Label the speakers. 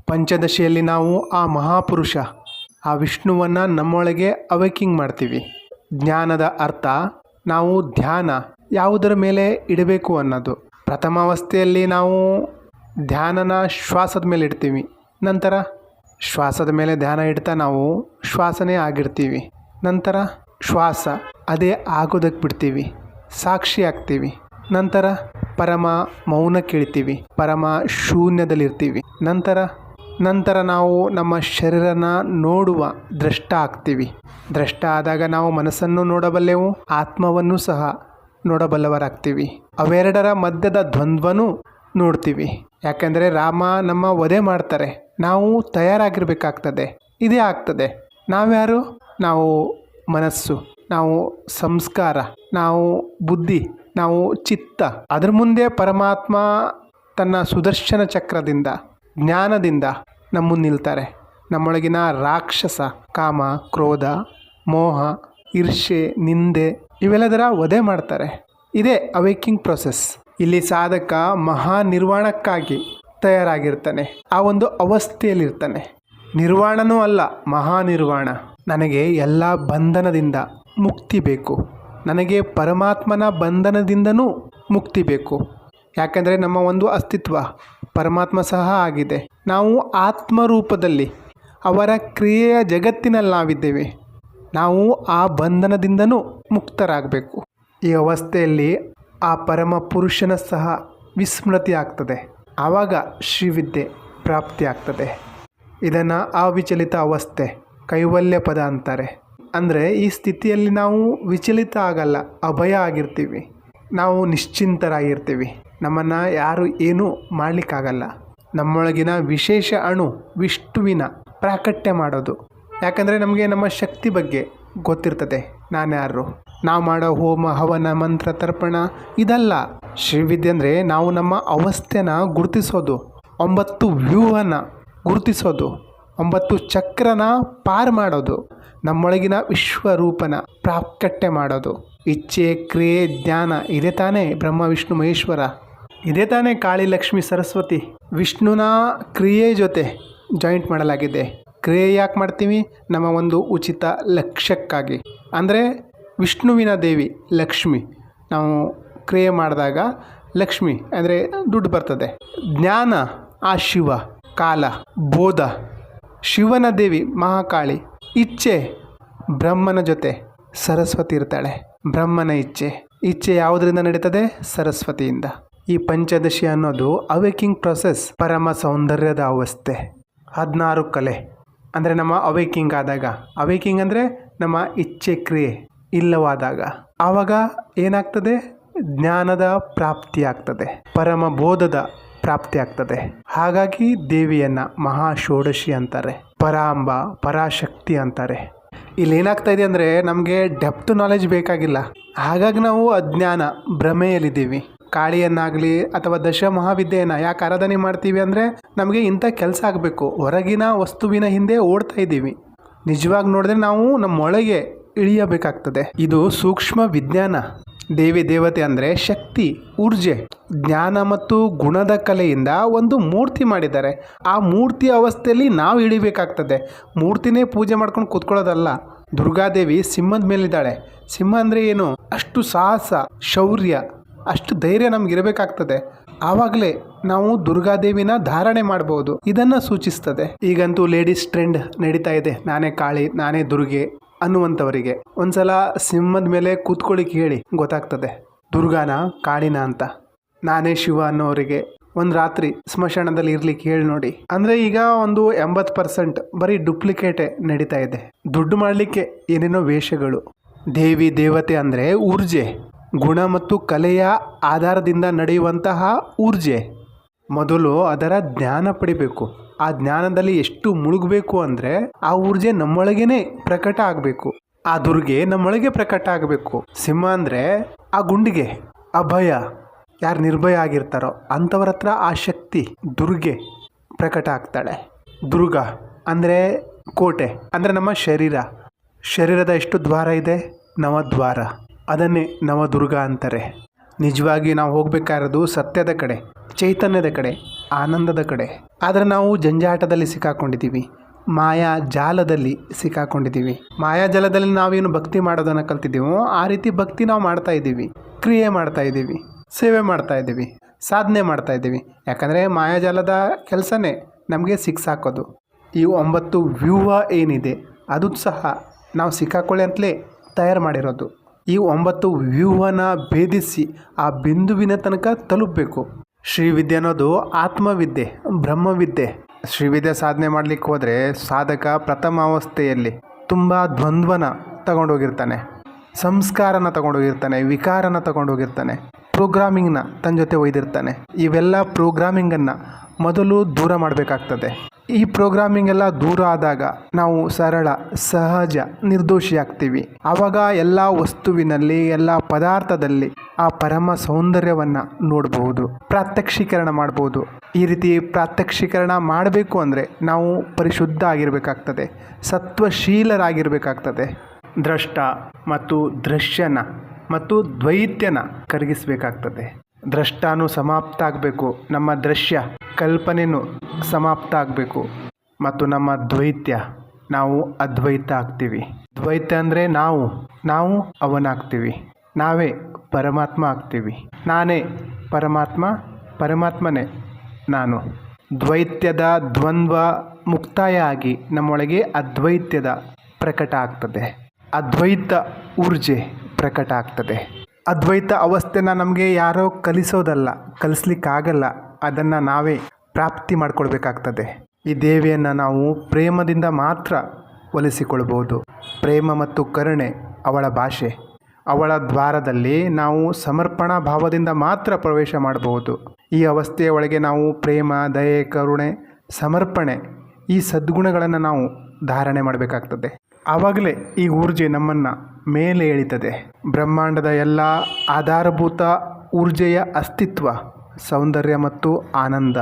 Speaker 1: ಪಂಚದಶಿಯಲ್ಲಿ ನಾವು ಆ ಮಹಾಪುರುಷ ಆ ವಿಷ್ಣುವನ್ನು ನಮ್ಮೊಳಗೆ ಅವೇಕಿಂಗ್ ಮಾಡ್ತೀವಿ. ಜ್ಞಾನದ ಅರ್ಥ ನಾವು ಧ್ಯಾನ ಯಾವುದರ ಮೇಲೆ ಇಡಬೇಕು ಅನ್ನೋದು. ಪ್ರಥಮಾವಸ್ಥೆಯಲ್ಲಿ ನಾವು ಧ್ಯಾನನ ಶ್ವಾಸದ ಮೇಲೆ ಇಡ್ತೀವಿ. ನಂತರ ಶ್ವಾಸದ ಮೇಲೆ ಧ್ಯಾನ ಇಡ್ತಾ ನಾವು ಶ್ವಾಸನೇ ಆಗಿರ್ತೀವಿ. ನಂತರ ಶ್ವಾಸ ಅದೇ ಆಗೋದಕ್ಕೆ ಬಿಡ್ತೀವಿ, ಸಾಕ್ಷಿ ಆಗ್ತೀವಿ. ನಂತರ ಪರಮ ಮೌನಕ್ಕೆ ಇಳಿತೀವಿ, ಪರಮ ಶೂನ್ಯದಲ್ಲಿರ್ತೀವಿ. ನಂತರ ನಾವು ನಮ್ಮ ಶರೀರನ ನೋಡುವ ದ್ರಷ್ಟ ಆಗ್ತೀವಿ. ದ್ರಷ್ಟ ಆದಾಗ ನಾವು ಮನಸ್ಸನ್ನು ನೋಡಬಲ್ಲೆವು, ಆತ್ಮವನ್ನು ಸಹ ನೋಡಬಲ್ಲವರಾಗ್ತೀವಿ. ಅವೆರಡರ ಮಧ್ಯದ ದ್ವಂದ್ವನೂ ನೋಡ್ತೀವಿ. ಯಾಕೆಂದರೆ ರಾಮ ನಮ್ಮ ವಧೆ ಮಾಡ್ತಾರೆ, ನಾವು ತಯಾರಾಗಿರ್ಬೇಕಾಗ್ತದೆ. ಇದೇ ಆಗ್ತದೆ. ನಾವ್ಯಾರು? ನಾವು ಮನಸ್ಸು, ನಾವು ಸಂಸ್ಕಾರ, ನಾವು ಬುದ್ಧಿ, ನಾವು ಚಿತ್ತ. ಅದ್ರ ಮುಂದೆ ಪರಮಾತ್ಮ ತನ್ನ ಸುದರ್ಶನ ಚಕ್ರದಿಂದ ಜ್ಞಾನದಿಂದ ನಮ್ಮ ನಿಲ್ತಾರೆ. ನಮ್ಮೊಳಗಿನ ರಾಕ್ಷಸ ಕಾಮ, ಕ್ರೋಧ, ಮೋಹ, ಈರ್ಷೆ, ನಿಂದೆ ಇವೆಲ್ಲದರ ವಧೆ ಮಾಡ್ತಾರೆ. ಇದೇ ಅವೇಕಿಂಗ್ ಪ್ರೊಸೆಸ್. ಇಲ್ಲಿ ಸಾಧಕ ಮಹಾನಿರ್ವಾಣಕ್ಕಾಗಿ ತಯಾರಾಗಿರ್ತಾನೆ, ಆ ಒಂದು ಅವಸ್ಥೆಯಲ್ಲಿರ್ತಾನೆ. ನಿರ್ವಾಣನೂ ಅಲ್ಲ, ಮಹಾನಿರ್ವಾಣ. ನನಗೆ ಎಲ್ಲ ಬಂಧನದಿಂದ ಮುಕ್ತಿ ಬೇಕು, ನನಗೆ ಪರಮಾತ್ಮನ ಬಂಧನದಿಂದನೂ ಮುಕ್ತಿ ಬೇಕು. ಯಾಕೆಂದರೆ ನಮ್ಮ ಒಂದು ಅಸ್ತಿತ್ವ ಪರಮಾತ್ಮ ಸಹ ಆಗಿದೆ. ನಾವು ಆತ್ಮರೂಪದಲ್ಲಿ ಅವರ ಕ್ರಿಯೆಯ ಜಗತ್ತಿನಲ್ಲಿ ನಾವಿದ್ದೇವೆ. ನಾವು ಆ ಬಂಧನದಿಂದನೂ ಮುಕ್ತರಾಗಬೇಕು. ಈ ಅವಸ್ಥೆಯಲ್ಲಿ ಆ ಪರಮ ಪುರುಷನ ಸಹ ವಿಸ್ಮೃತಿ ಆಗ್ತದೆ. ಆವಾಗ ಶ್ರೀವಿದ್ಯೆ ಪ್ರಾಪ್ತಿ ಆಗ್ತದೆ. ಇದನ್ನು ಅವಿಚಲಿತ ಅವಸ್ಥೆ, ಕೈವಲ್ಯ ಪದ ಅಂತಾರೆ. ಅಂದರೆ ಈ ಸ್ಥಿತಿಯಲ್ಲಿ ನಾವು ವಿಚಲಿತ ಆಗಲ್ಲ, ಅಭಯ ಆಗಿರ್ತೀವಿ. ನಾವು ನಿಶ್ಚಿಂತರಾಗಿರ್ತೀವಿ. ನಮ್ಮನ್ನು ಯಾರು ಏನೂ ಮಾಡಲಿಕ್ಕಾಗಲ್ಲ. ನಮ್ಮೊಳಗಿನ ವಿಶೇಷ ಅಣು ವಿಷ್ಣುವಿನ ಪ್ರಾಕಟ್ಯ ಮಾಡೋದು. ಯಾಕಂದರೆ ನಮಗೆ ನಮ್ಮ ಶಕ್ತಿ ಬಗ್ಗೆ ಗೊತ್ತಿರ್ತದೆ. ನಾನ್ಯಾರು? ನಾವು ಮಾಡೋ ಹೋಮ ಹವನ ಮಂತ್ರ ತರ್ಪಣ ಇದಲ್ಲ. ಶ್ರೀವಿದ್ಯೆ ಅಂದರೆ ನಾವು ನಮ್ಮ ಅವಸ್ಥೆನ ಗುರುತಿಸೋದು, 9 ವ್ಯೂಹನ ಗುರುತಿಸೋದು, 9 ಚಕ್ರನ ಪಾರು ಮಾಡೋದು, ನಮ್ಮೊಳಗಿನ ವಿಶ್ವರೂಪನ ಪ್ರಾಕಟ್ಯ ಮಾಡೋದು. ಇಚ್ಛೆ, ಕ್ರಿಯೆ, ಜ್ಞಾನ ಇದೇ ತಾನೇ ಬ್ರಹ್ಮ ವಿಷ್ಣು ಮಹೇಶ್ವರ. ಇದೇ ತಾನೇ ಕಾಳಿ ಲಕ್ಷ್ಮಿ ಸರಸ್ವತಿ. ವಿಷ್ಣುನ ಕ್ರಿಯೆ ಜೊತೆ ಜಾಯಿಂಟ್ ಮಾಡಲಾಗಿದೆ. ಕ್ರಿಯೆ ಯಾಕೆ ಮಾಡ್ತೀವಿ? ನಮ್ಮ ಒಂದು ಉಚಿತ ಲಕ್ಷ್ಯಕ್ಕಾಗಿ. ಅಂದರೆ ವಿಷ್ಣುವಿನ ದೇವಿ ಲಕ್ಷ್ಮಿ. ನಾವು ಕ್ರಿಯೆ ಮಾಡಿದಾಗ ಲಕ್ಷ್ಮಿ ಅಂದರೆ ದುಡ್ಡು ಬರ್ತದೆ. ಜ್ಞಾನ ಆ ಶಿವ, ಕಾಲ, ಬೋಧ ಶಿವನ ದೇವಿ ಮಹಾಕಾಳಿ. ಇಚ್ಛೆ ಬ್ರಹ್ಮನ ಜೊತೆ ಸರಸ್ವತಿ ಇರ್ತಾಳೆ. ಬ್ರಹ್ಮನ ಇಚ್ಛೆ ಯಾವುದರಿಂದ ನಡೀತದೆ? ಸರಸ್ವತಿಯಿಂದ. ಈ ಪಂಚದಶಿ ಅನ್ನೋದು ಅವೇಕಿಂಗ್ ಪ್ರೊಸೆಸ್, ಪರಮ ಸೌಂದರ್ಯದ ಅವಸ್ಥೆ. 16 ಕಲೆ ಅಂದರೆ ನಮ್ಮ ಅವೇಕಿಂಗ್ ಆದಾಗ. ಅವೇಕಿಂಗ್ ಅಂದರೆ ನಮ್ಮ ಇಚ್ಛೆ ಕ್ರಿಯೆ ಇಲ್ಲವಾದಾಗ. ಆವಾಗ ಏನಾಗ್ತದೆ? ಜ್ಞಾನದ ಪ್ರಾಪ್ತಿ ಆಗ್ತದೆ, ಪರಮ ಬೋಧದ ಪ್ರಾಪ್ತಿ ಆಗ್ತದೆ. ಹಾಗಾಗಿ ದೇವಿಯನ್ನು ಮಹಾಷೋಡಶಿ ಅಂತಾರೆ, ಪರಾಂಬ, ಪರಾಶಕ್ತಿ ಅಂತಾರೆ. ಇಲ್ಲಿ ಏನಾಗ್ತಾ ಇದೆ ಅಂದರೆ ನಮಗೆ ಡೆಪ್ತ್ ನಾಲೆಜ್ ಬೇಕಾಗಿಲ್ಲ. ಹಾಗಾಗಿ ನಾವು ಅಜ್ಞಾನ ಭ್ರಮೆಯಲ್ಲಿದ್ದೀವಿ. ಕಾಳಿಯನ್ನಾಗಲಿ ಅಥವಾ ದಶ ಮಹಾವಿದ್ಯೆಯನ್ನು ಯಾಕೆ ಆರಾಧನೆ ಮಾಡ್ತೀವಿ ಅಂದರೆ ನಮಗೆ ಇಂಥ ಕೆಲಸ ಆಗಬೇಕು. ಹೊರಗಿನ ವಸ್ತುವಿನ ಹಿಂದೆ ಓಡ್ತಾ ಇದ್ದೀವಿ. ನಿಜವಾಗಿ ನೋಡಿದ್ರೆ ನಾವು ನಮ್ಮೊಳಗೆ ಇಳಿಯಬೇಕಾಗ್ತದೆ. ಇದು ಸೂಕ್ಷ್ಮ ವಿಜ್ಞಾನ. ದೇವಿ ದೇವತೆ ಅಂದರೆ ಶಕ್ತಿ, ಊರ್ಜೆ, ಜ್ಞಾನ ಮತ್ತು ಗುಣದ ಕಲೆಯಿಂದ ಒಂದು ಮೂರ್ತಿ ಮಾಡಿದ್ದಾರೆ. ಆ ಮೂರ್ತಿ ಅವಸ್ಥೆಯಲ್ಲಿ ನಾವು ಇಳಿಬೇಕಾಗ್ತದೆ. ಮೂರ್ತಿನೇ ಪೂಜೆ ಮಾಡ್ಕೊಂಡು ಕೂತ್ಕೊಳ್ಳೋದಲ್ಲ. ದುರ್ಗಾದೇವಿ ಸಿಂಹದ ಮೇಲಿದ್ದಾಳೆ. ಸಿಂಹ ಅಂದರೆ ಏನು? ಅಷ್ಟು ಸಾಹಸ, ಶೌರ್ಯ, ಅಷ್ಟು ಧೈರ್ಯ ನಮಗಿರಬೇಕಾಗ್ತದೆ. ಆವಾಗಲೇ ನಾವು ದುರ್ಗಾದೇವಿನ ಧಾರಣೆ ಮಾಡ್ಬೋದು. ಇದನ್ನು ಸೂಚಿಸ್ತದೆ. ಈಗಂತೂ ಲೇಡೀಸ್ ಟ್ರೆಂಡ್ ನಡೀತಾ ಇದೆ. ನಾನೇ ಕಾಳಿ, ನಾನೇ ದುರ್ಗೆ ಅನ್ನುವಂಥವರಿಗೆ ಒಂದ್ಸಲ ಸಿಂಹದ ಮೇಲೆ ಕೂತ್ಕೊಳ್ಳಿಕ್ಕೆ ಹೇಳಿ, ಗೊತ್ತಾಗ್ತದೆ ದುರ್ಗಾನ ಕಾಳಿನ ಅಂತ. ನಾನೇ ಶಿವ ಅನ್ನೋರಿಗೆ ಒಂದು ರಾತ್ರಿ ಸ್ಮಶಾನದಲ್ಲಿ ಇರ್ಲಿಕ್ಕೆ ಹೇಳಿ ನೋಡಿ. ಅಂದರೆ ಈಗ ಒಂದು 80% ಬರೀ ಡುಪ್ಲಿಕೇಟೇ ನಡೀತಾ ಇದೆ. ದುಡ್ಡು ಮಾಡಲಿಕ್ಕೆ ಏನೇನೋ ವೇಷಗಳು. ದೇವಿ ದೇವತೆ ಅಂದರೆ ಊರ್ಜೆ, ಗುಣ ಮತ್ತು ಕಲೆಯ ಆಧಾರದಿಂದ ನಡೆಯುವಂತಹ ಊರ್ಜೆ. ಮೊದಲು ಅದರ ಜ್ಞಾನ ಪಡಿಬೇಕು. ಆ ಜ್ಞಾನದಲ್ಲಿ ಎಷ್ಟು ಮುಳುಗಬೇಕು ಅಂದರೆ ಆ ಊರ್ಜೆ ನಮ್ಮೊಳಗೇನೆ ಪ್ರಕಟ ಆಗಬೇಕು. ಆ ದುರ್ಗೆ ನಮ್ಮೊಳಗೆ ಪ್ರಕಟ ಆಗಬೇಕು. ಸಿಂಹ ಅಂದರೆ ಆ ಗುಂಡಿಗೆ ಅಭಯ. ಯಾರು ನಿರ್ಭಯ ಆಗಿರ್ತಾರೋ ಅಂಥವ್ರ ಹತ್ರ ಆ ಶಕ್ತಿ ದುರ್ಗೆ ಪ್ರಕಟ ಆಗ್ತಾಳೆ. ದುರ್ಗ ಅಂದರೆ ಕೋಟೆ, ಅಂದರೆ ನಮ್ಮ ಶರೀರದ ಎಷ್ಟು ದ್ವಾರ ಇದೆ? ನವದ್ವಾರ. ಅದನ್ನೇ ನವದುರ್ಗ ಅಂತಾರೆ. ನಿಜವಾಗಿ ನಾವು ಹೋಗಬೇಕಾಗಿರೋದು ಸತ್ಯದ ಕಡೆ, ಚೈತನ್ಯದ ಕಡೆ. ಆನಂದದ ಕಡೆ. ಆದರೆ ನಾವು ಜಂಜಾಟದಲ್ಲಿ ಸಿಕ್ಕಾಕೊಂಡಿದ್ದೀವಿ, ಮಾಯಾಜಾಲದಲ್ಲಿ ಸಿಕ್ಕಾಕೊಂಡಿದ್ದೀವಿ. ಮಾಯಾಜಾಲದಲ್ಲಿ ನಾವೇನು ಭಕ್ತಿ ಮಾಡೋದನ್ನು ಕಲ್ತಿದ್ದೀವೋ ಆ ರೀತಿ ಭಕ್ತಿ ನಾವು ಮಾಡ್ತಾ ಇದ್ದೀವಿ, ಕ್ರಿಯೆ ಮಾಡ್ತಾ ಇದ್ದೀವಿ, ಸೇವೆ ಮಾಡ್ತಾ ಇದ್ದೀವಿ, ಸಾಧನೆ ಮಾಡ್ತಾ ಇದ್ದೀವಿ. ಯಾಕಂದರೆ ಮಾಯಾಜಾಲದ ಕೆಲಸನೇ ನಮಗೆ ಸಿಕ್ಸಾಕೋದು. ಈ 9 ವ್ಯೂಹ ಏನಿದೆ ಅದು ಸಹ ನಾವು ಸಿಕ್ಕಾಕೊಳ್ಳಿ ಅಂತಲೇ ತಯಾರು ಮಾಡಿರೋದು. ಈ 9 ವ್ಯೂಹನ ಭೇದಿಸಿ ಆ ಬಿಂದುವಿನ ತನಕ ತಲುಪಬೇಕು. ಶ್ರೀವಿದ್ಯೆ ಅನ್ನೋದು ಆತ್ಮವಿದ್ಯೆ, ಬ್ರಹ್ಮವಿದ್ಯೆ. ಶ್ರೀವಿದ್ಯೆ ಸಾಧನೆ ಮಾಡಲಿಕ್ಕೆ ಹೋದರೆ ಸಾಧಕ ಪ್ರಥಮ ಅವಸ್ಥೆಯಲ್ಲಿ ತುಂಬ ದ್ವಂದ್ವನ ತಗೊಂಡೋಗಿರ್ತಾನೆ, ಸಂಸ್ಕಾರನ ತಗೊಂಡೋಗಿರ್ತಾನೆ, ವಿಕಾರನ ತಗೊಂಡೋಗಿರ್ತಾನೆ, ಪ್ರೋಗ್ರಾಮಿಂಗ್ನ ತನ್ನ ಜೊತೆ ಒಯ್ದಿರ್ತಾನೆ. ಇವೆಲ್ಲ ಪ್ರೋಗ್ರಾಮಿಂಗನ್ನು ಮೊದಲು ದೂರ ಮಾಡಬೇಕಾಗ್ತದೆ. ಈ ಪ್ರೋಗ್ರಾಮಿಂಗ್ ಎಲ್ಲ ದೂರ ಆದಾಗ ನಾವು ಸರಳ, ಸಹಜ, ನಿರ್ದೋಷಿ ಆಗ್ತೀವಿ. ಆವಾಗ ಎಲ್ಲ ವಸ್ತುವಿನಲ್ಲಿ, ಎಲ್ಲ ಪದಾರ್ಥದಲ್ಲಿ ಆ ಪರಮ ಸೌಂದರ್ಯವನ್ನು ನೋಡಬಹುದು, ಪ್ರಾತ್ಯಕ್ಷೀಕರಣ ಮಾಡ್ಬೋದು. ಈ ರೀತಿ ಪ್ರಾತ್ಯಕ್ಷೀಕರಣ ಮಾಡಬೇಕು ಅಂದರೆ ನಾವು ಪರಿಶುದ್ಧ ಆಗಿರಬೇಕಾಗ್ತದೆ, ಸತ್ವಶೀಲರಾಗಿರಬೇಕಾಗ್ತದೆ. ದ್ರಷ್ಟ ಮತ್ತು ದೃಶ್ಯನ ಮತ್ತು ದ್ವೈತ್ಯನ ಕರಗಿಸಬೇಕಾಗ್ತದೆ. ದ್ರಷ್ಟಾನು ಸಮಾಪ್ತ ಆಗಬೇಕು, ನಮ್ಮ ದೃಶ್ಯ ಕಲ್ಪನೆಯೂ ಸಮಾಪ್ತ ಆಗಬೇಕು. ಮತ್ತು ನಮ್ಮ ದ್ವೈತ್ಯ, ನಾವು ಅದ್ವೈತ ಆಗ್ತೀವಿ. ದ್ವೈತ ಅಂದರೆ ನಾವು ಅವನಾಗ್ತೀವಿ, ನಾವೇ ಪರಮಾತ್ಮ ಆಗ್ತೀವಿ. ನಾನೇ ಪರಮಾತ್ಮ, ಪರಮಾತ್ಮನೇ ನಾನು. ದ್ವೈತ್ಯದ ದ್ವಂದ್ವ ಮುಕ್ತಾಯ ಆಗಿ ನಮ್ಮೊಳಗೆ ಅದ್ವೈತ್ಯದ ಪ್ರಕಟ ಆಗ್ತದೆ, ಅದ್ವೈತ ಊರ್ಜೆ ಪ್ರಕಟ ಆಗ್ತದೆ. ಅದ್ವೈತ ಅವಸ್ಥೆನ ನಮಗೆ ಯಾರೋ ಕಲಿಸೋದಲ್ಲ, ಕಲಿಸ್ಲಿಕ್ಕಾಗಲ್ಲ, ಅದನ್ನು ನಾವೇ ಪ್ರಾಪ್ತಿ ಮಾಡ್ಕೊಳ್ಬೇಕಾಗ್ತದೆ. ಈ ದೇವಿಯನ್ನು ನಾವು ಪ್ರೇಮದಿಂದ ಮಾತ್ರ ಒಲಿಸಿಕೊಳ್ಬೋದು. ಪ್ರೇಮ ಮತ್ತು ಕರುಣೆ ಅವಳ ಭಾಷೆ. ಅವಳ ದ್ವಾರದಲ್ಲಿ ನಾವು ಸಮರ್ಪಣಾ ಭಾವದಿಂದ ಮಾತ್ರ ಪ್ರವೇಶ ಮಾಡಬಹುದು. ಈ ಅವಸ್ಥೆಯ ಒಳಗೆ ನಾವು ಪ್ರೇಮ, ದಯೆ, ಕರುಣೆ, ಸಮರ್ಪಣೆ ಈ ಸದ್ಗುಣಗಳನ್ನು ನಾವು ಧಾರಣೆ ಮಾಡಬೇಕಾಗ್ತದೆ. ಆವಾಗಲೇ ಈ ಊರ್ಜೆ ನಮ್ಮನ್ನು ಮೇಲೆ ಎಳಿತದೆ. ಬ್ರಹ್ಮಾಂಡದ ಎಲ್ಲ ಆಧಾರಭೂತ ಊರ್ಜೆಯ ಅಸ್ತಿತ್ವ, ಸೌಂದರ್ಯ ಮತ್ತು ಆನಂದ.